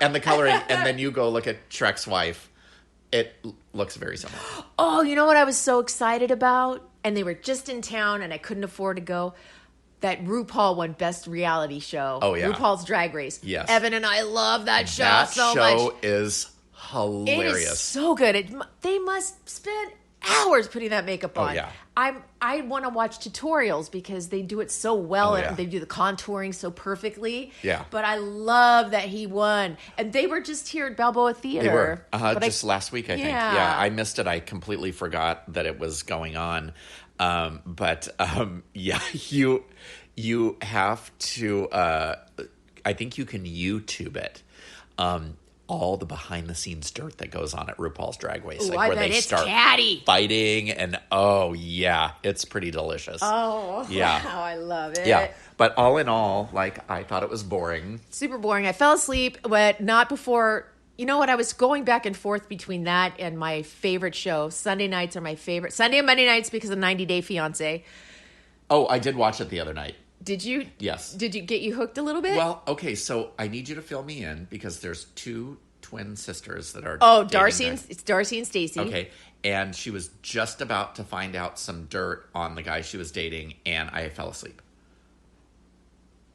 and the coloring, and then you go look at Shrek's wife. It looks very similar. Oh, you know what I was so excited about? And they were just in town, and I couldn't afford to go. That RuPaul won Best Reality Show. Oh, yeah. RuPaul's Drag Race. Yes. Evan and I love that show so much. That show is hilarious. It is so good. They must spend hours putting that makeup on. Oh, yeah. I want to watch tutorials because they do it so well, Oh, yeah. and they do the contouring so perfectly. Yeah. But I love that he won. And they were just here at Balboa Theater. They were. But just last week, I think. Yeah. Yeah, I missed it. I completely forgot that it was going on. Yeah, you have to, I think you can YouTube it. All the behind the scenes dirt that goes on at RuPaul's Drag Race. Ooh, I bet it's catty. Fighting and yeah, it's pretty delicious. Oh, yeah. Wow, I love it. Yeah. But all in all, I thought it was boring. Super boring. I fell asleep, but not before. You know what? I was going back and forth between that and my favorite show. Sunday nights are my favorite. Sunday and Monday nights because of 90 Day Fiancé. Oh, I did watch it the other night. Did you? Yes. Did you get you hooked a little bit? Well, okay, so I need you to fill me in because there's two twin sisters that are it's Darcy and Stacy. Okay, and she was just about to find out some dirt on the guy she was dating, and I fell asleep.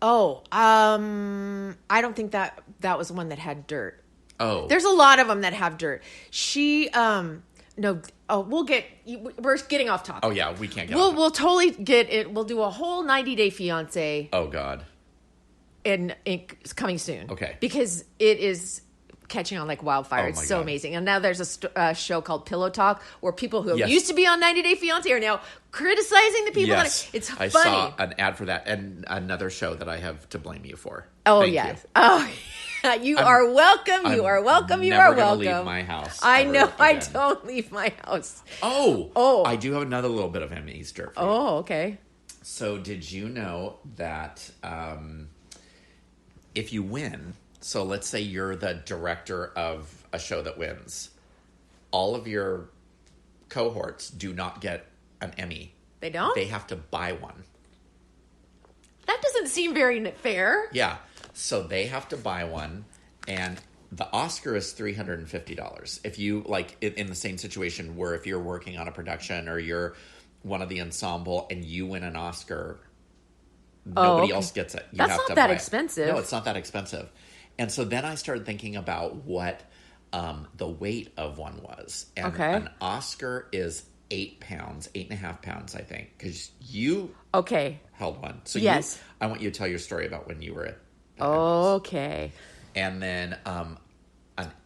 Oh, I don't think that was the one that had dirt. Oh. There's a lot of them that have dirt. We're getting off topic. Oh, yeah, we can't get off topic. We'll totally get it. We'll do a whole 90 Day Fiancé. Oh, God. And it's coming soon. Okay. Because it is catching on like wildfire. Oh, it's my so God. amazing. And now there's a show called Pillow Talk where people who Yes. used to be on 90 Day Fiancé are now criticizing the people. Yes. It's I funny. saw an ad for that and another show that I have to blame you for. Oh, Thank yes. you. Oh, you are welcome. You are welcome. You are never gonna welcome. leave my house. I ever know. I again. don't leave my house. Oh. I do have another little bit of Emmys dirt for you. Oh, okay. So did you know that if you win, so let's say you're the director of a show that wins, all of your cohorts do not get an Emmy. They don't? They have to buy one. That doesn't seem very fair. Yeah. So they have to buy one, and the Oscar is $350. If you, in the same situation where if you're working on a production or you're one of the ensemble and you win an Oscar, nobody else gets it. You That's have not to that buy it. expensive. No, it's not that expensive. And so then I started thinking about what the weight of one was. And an Oscar is 8 pounds, 8.5 pounds, I think, because you held one. So yes. I want you to tell your story about when you were at Okay. And then an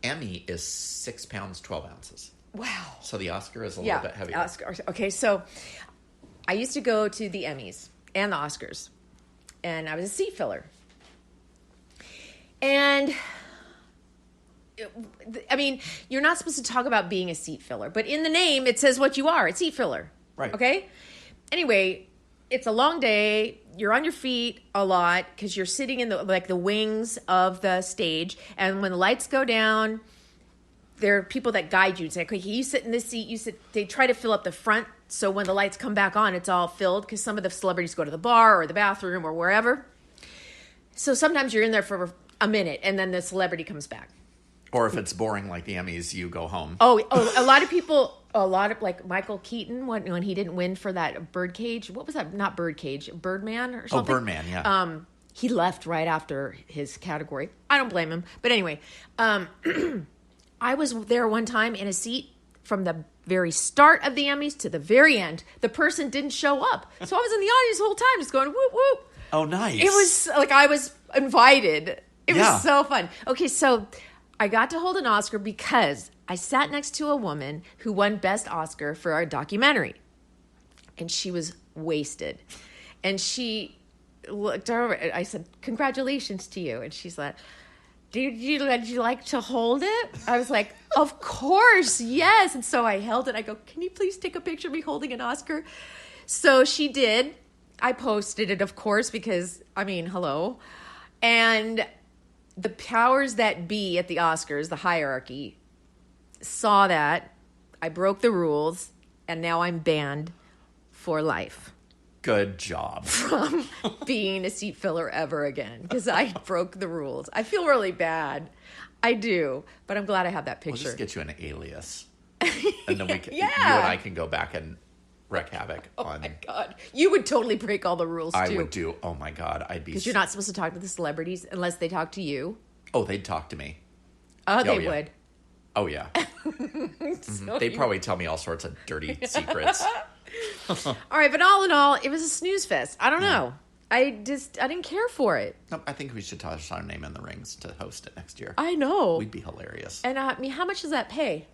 Emmy is 6 pounds, 12 ounces. Wow. So the Oscar is a little bit heavier. Oscar. Okay, so I used to go to the Emmys and the Oscars, and I was a seat filler. And, I mean, you're not supposed to talk about being a seat filler, but in the name, it says what you are. It's seat filler. Right. Okay? Anyway, it's a long day. You're on your feet a lot because you're sitting in the wings of the stage. And when the lights go down, there are people that guide you. It's like, okay, you sit in this seat. You sit. They try to fill up the front. So when the lights come back on, it's all filled because some of the celebrities go to the bar or the bathroom or wherever. So sometimes you're in there for a minute and then the celebrity comes back. Or if it's boring like the Emmys, you go home. Oh, a lot of like Michael Keaton when he didn't win for that Birdcage. What was that? Not Birdcage, Birdman or something. Oh, Birdman, yeah. He left right after his category. I don't blame him. But anyway, I was there one time in a seat from the very start of the Emmys to the very end. The person didn't show up. So I was in the audience the whole time just going, whoop, whoop. Oh, nice. It was like I was invited. It was so fun. Okay, so I got to hold an Oscar because I sat next to a woman who won Best Oscar for our documentary. And she was wasted. And she looked over. I said, congratulations to you. And she's like, did you like to hold it? I was like, of course, yes. And so I held it. I go, can you please take a picture of me holding an Oscar? So she did. I posted it, of course, because, I mean, hello. And the powers that be at the Oscars, the hierarchy, saw that. I broke the rules, and now I'm banned for life. Good job. From being a seat filler ever again, because I broke the rules. I feel really bad. I do, but I'm glad I have that picture. We'll just get you an alias. And then you and I can go back and wreak havoc on... Oh, my God. You would totally break all the rules, too. I would do... Oh, my God. I'd be... Because you're not supposed to talk to the celebrities unless they talk to you. Oh, they'd talk to me. Oh, they would. Oh, yeah. They'd probably tell me all sorts of dirty secrets. All right, but all in all, it was a snooze fest. I don't know. I didn't care for it. No, I think we should toss our name in the rings to host it next year. I know. We'd be hilarious. And I mean, how much does that pay?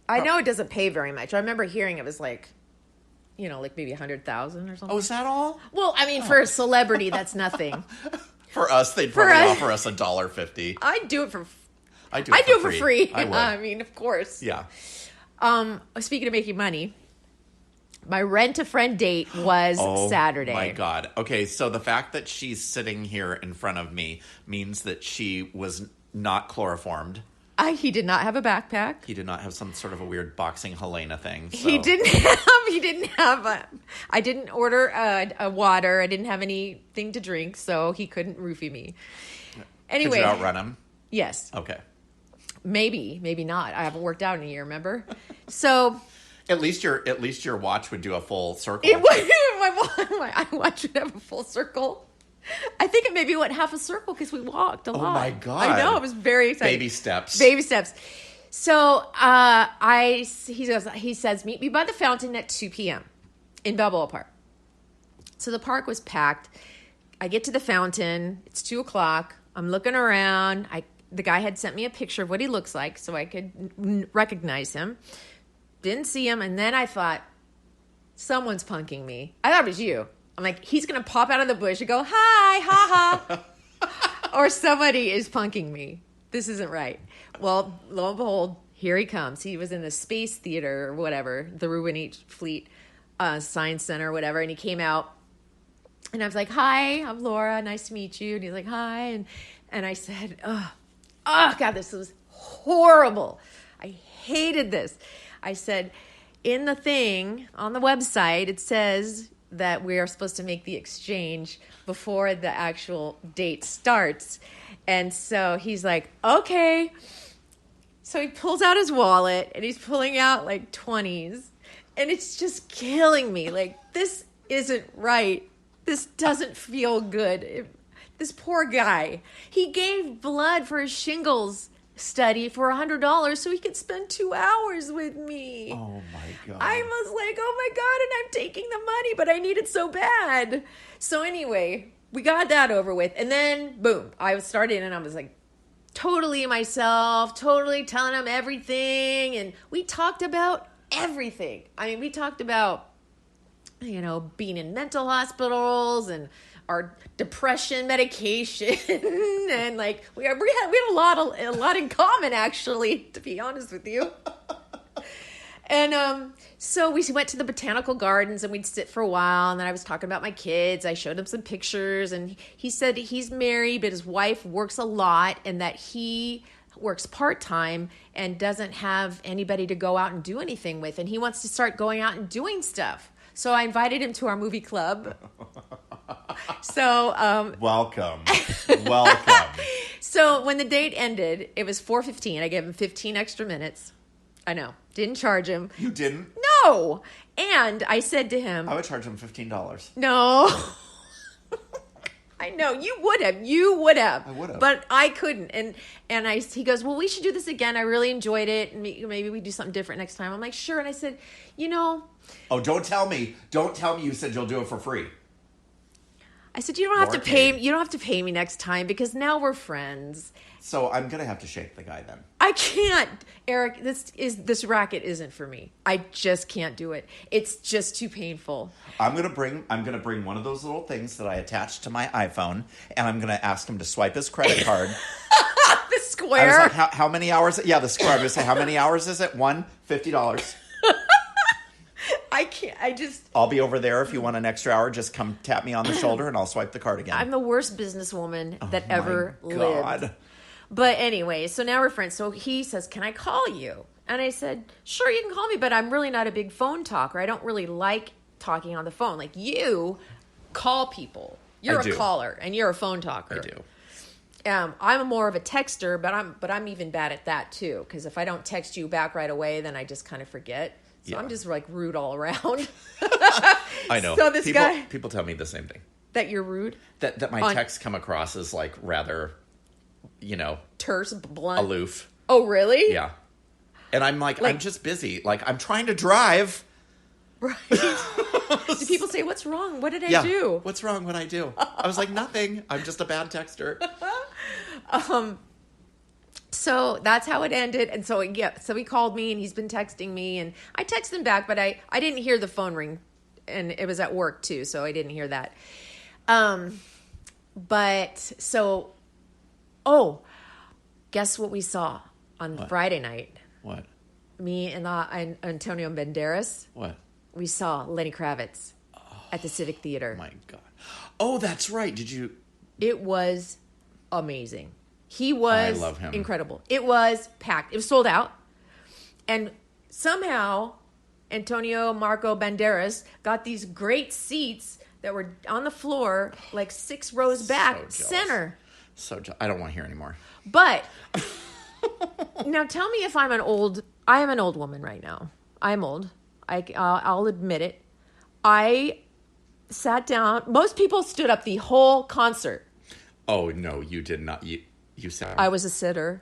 I know it doesn't pay very much. I remember hearing it was like, like maybe 100,000 or something. Oh, is that all? Well, I mean, for a celebrity, that's nothing. For us, they'd probably offer us $1.50. I'd do it for I do it for free. I would. I mean, of course. Yeah. Speaking of making money, my rent-a-friend date was Saturday. Oh, my God. Okay, so the fact that she's sitting here in front of me means that she was not chloroformed. He did not have a backpack. He did not have some sort of a weird boxing Helena thing. So. He didn't have I didn't order a water. I didn't have anything to drink, so he couldn't roofie me. Anyway. Could you outrun him? Yes. Okay. Maybe not. I haven't worked out in a year, remember? So at least your watch would do a full circle. My watch would have a full circle. I think it maybe went half a circle because we walked a lot. Oh my God. I know, it was very exciting. Baby steps. So he says, meet me by the fountain at 2 p.m. in Balboa Park. So the park was packed. I get to the fountain. It's 2 o'clock. I'm looking around. The guy had sent me a picture of what he looks like so I could recognize him. Didn't see him. And then I thought, someone's punking me. I thought it was you. I'm like, he's going to pop out of the bush and go, hi, ha, ha. Or somebody is punking me. This isn't right. Well, lo and behold, here he comes. He was in the Space Theater or whatever, the Ruinate Fleet Science Center or whatever. And he came out. And I was like, hi, I'm Laura. Nice to meet you. And he's like, hi. And I said, oh, God, this was horrible. I hated this. I said, in the thing on the website, it says that we are supposed to make the exchange before the actual date starts. And so he's like, okay. So he pulls out his wallet and he's pulling out like 20s. And it's just killing me. Like, this isn't right. This doesn't feel good. This poor guy. He gave blood for his shingles study for $100 so he could spend 2 hours with me. Oh my God. I was like, oh my God, and I'm taking the money, but I need it so bad. So anyway, we got that over with. And then, boom, I started and I was like totally myself, totally telling him everything. And we talked about everything. I mean, we talked about, being in mental hospitals and our depression medication, and like we had a lot in common, actually, to be honest with you. And so we went to the botanical gardens and we'd sit for a while, and then I was talking about my kids. I showed him some pictures, and he said he's married, but his wife works a lot, and that he works part-time and doesn't have anybody to go out and do anything with, and he wants to start going out and doing stuff. So I invited him to our movie club. So welcome. So when the date ended, it was 4:15. I gave him 15 extra minutes. I know. Didn't charge him. You didn't? No. And I said to him, I would charge him $15. No. I know. You would have. I would have. But I couldn't. And he goes, well, we should do this again. I really enjoyed it. And maybe we do something different next time. I'm like, sure. And I said, Oh, don't tell me you said you'll do it for free. I said, you don't have to pay me next time because now we're friends. So I'm going to have to shake the guy then. I can't, Eric. This racket isn't for me. I just can't do it. It's just too painful. I'm going to bring one of those little things that I attach to my iPhone, and I'm going to ask him to swipe his credit card. The square. I was like, how many hours? Yeah, the square. I'm going to say, how many hours is it? $50. I can't. I'll be over there if you want an extra hour. Just come tap me on the shoulder and I'll swipe the card again. I'm the worst businesswoman that ever lived. But anyway, so now we're friends. So he says, can I call you? And I said, sure, you can call me, but I'm really not a big phone talker. I don't really like talking on the phone. Like, you call people. You're a caller and you're a phone talker. I do. I'm more of a texter, but I'm even bad at that too. Because if I don't text you back right away, then I just kind of forget. So I'm just like rude all around. I know. So this guy, people tell me the same thing. that you're rude, That my texts come across as like rather, terse, blunt, aloof. Oh, really? Yeah. And I'm like, I'm just busy. Like, I'm trying to drive. Right. Do people say, what's wrong? What did I do? What's wrong? What I do? I was like, nothing. I'm just a bad texter. So that's how it ended. And so, so he called me and he's been texting me and I texted him back, but I didn't hear the phone ring and it was at work too. So I didn't hear that. Guess what we saw on Friday night? What? Me and Antonio Banderas. What? We saw Lenny Kravitz at the Civic Theater. My God. Oh, that's right. Did you? It was amazing. He was I love him. Incredible. It was packed. It was sold out. And somehow Antonio Marco Banderas got these great seats that were on the floor, like 6 rows back, center. I don't want to hear anymore. But now tell me if I am an old woman right now. I'm old. I'll admit it. I sat down. Most people stood up the whole concert. Oh, no, you did not. You sat. I was a sitter.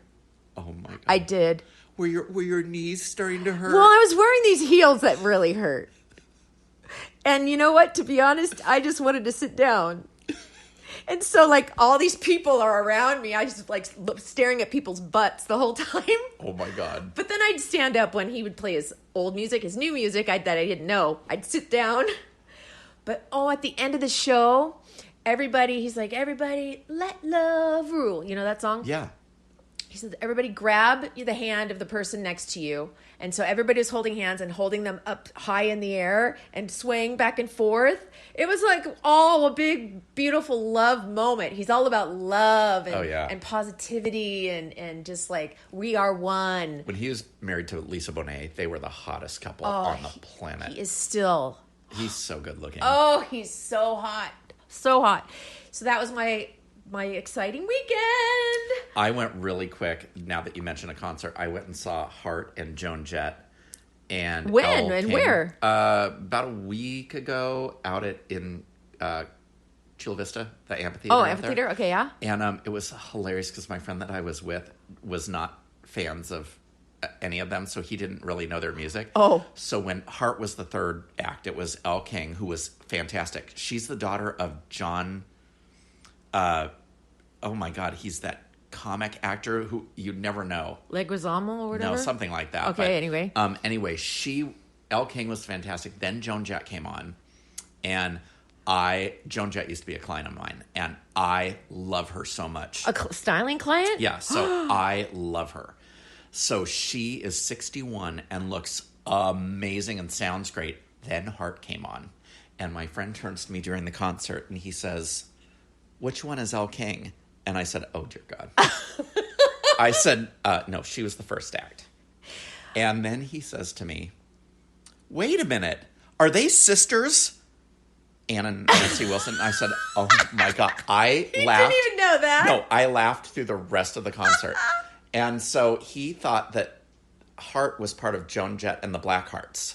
Oh, my God. I did. Were your knees starting to hurt? Well, I was wearing these heels that really hurt. And you know what? To be honest, I just wanted to sit down. And so, like, all these people are around me. I just, like, staring at people's butts the whole time. Oh, my God. But then I'd stand up when he would play his old music, his new music that I didn't know. I'd sit down. But, at the end of the show, he's like, everybody, let love rule. You know that song? Yeah. He said, everybody grab the hand of the person next to you. And so everybody was holding hands and holding them up high in the air and swaying back and forth. It was like a big, beautiful love moment. He's all about love and positivity and just like, we are one. When he was married to Lisa Bonet, they were the hottest couple on the planet. He is still. He's so good looking. Oh, he's so hot. So hot. So that was my exciting weekend. I went really quick. Now that you mentioned a concert, I went and saw Hart and Joan Jett. And when and where? About a week ago, out in Chula Vista, the amphitheater. Oh, amphitheater. There. Okay, yeah. And it was hilarious because my friend that I was with was not fans of any of them, so he didn't really know their music. Oh. So when Hart was the third act, it was Elle King, who was fantastic. She's the daughter of John. Oh my God, he's that comic actor who you'd never know. Leguizamo or whatever? No, something like that. Okay, anyway. Anyway, Elle King was fantastic. Then Joan Jett came on, and Joan Jett used to be a client of mine, and I love her so much. A styling client? Yeah, so I love her. So she is 61 and looks amazing and sounds great. Then Hart came on, and my friend turns to me during the concert, and he says, "Which one is Elle King?" And I said, "Oh, dear God." I said, "No, she was the first act." And then he says to me, "Wait a minute. Are they sisters?" Anna and Nancy Wilson. I said, "Oh, my God." I laughed. Didn't even know that. No, I laughed through the rest of the concert. And so he thought that Hart was part of Joan Jett and the Blackhearts.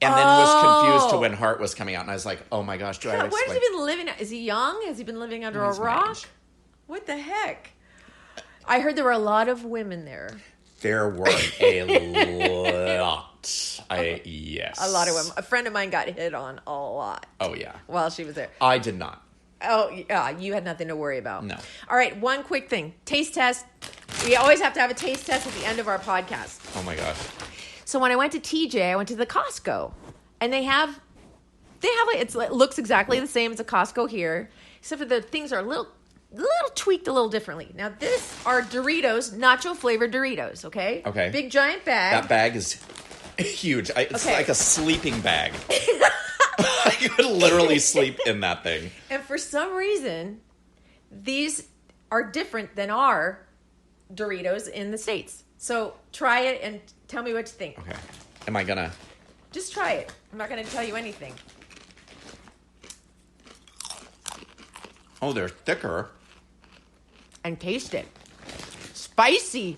And then was confused to when Hart was coming out. And I was like, oh my gosh, do I explain? Where has he been living? Is he young? Has he been living under a rock? What the heck? I heard there were a lot of women there. There were a lot. Yes. A lot of women. A friend of mine got hit on a lot. Oh, yeah. While she was there. I did not. Oh, yeah. You had nothing to worry about. No. All right. One quick thing. Taste test. We always have to have a taste test at the end of our podcast. Oh, my gosh. So when I went to TJ, I went to the Costco. And they have like, it looks exactly the same as a Costco here. Except for the things are a little tweaked a little differently. Now, this are Doritos, nacho flavored Doritos, okay? Okay. Big giant bag. That bag is huge. It's like a sleeping bag. You could literally sleep in that thing. And for some reason, these are different than our Doritos in the States. So try it and tell me what you think. Okay. Am I gonna? Just try it. I'm not going to tell you anything. Oh, they're thicker. and taste it. Spicy.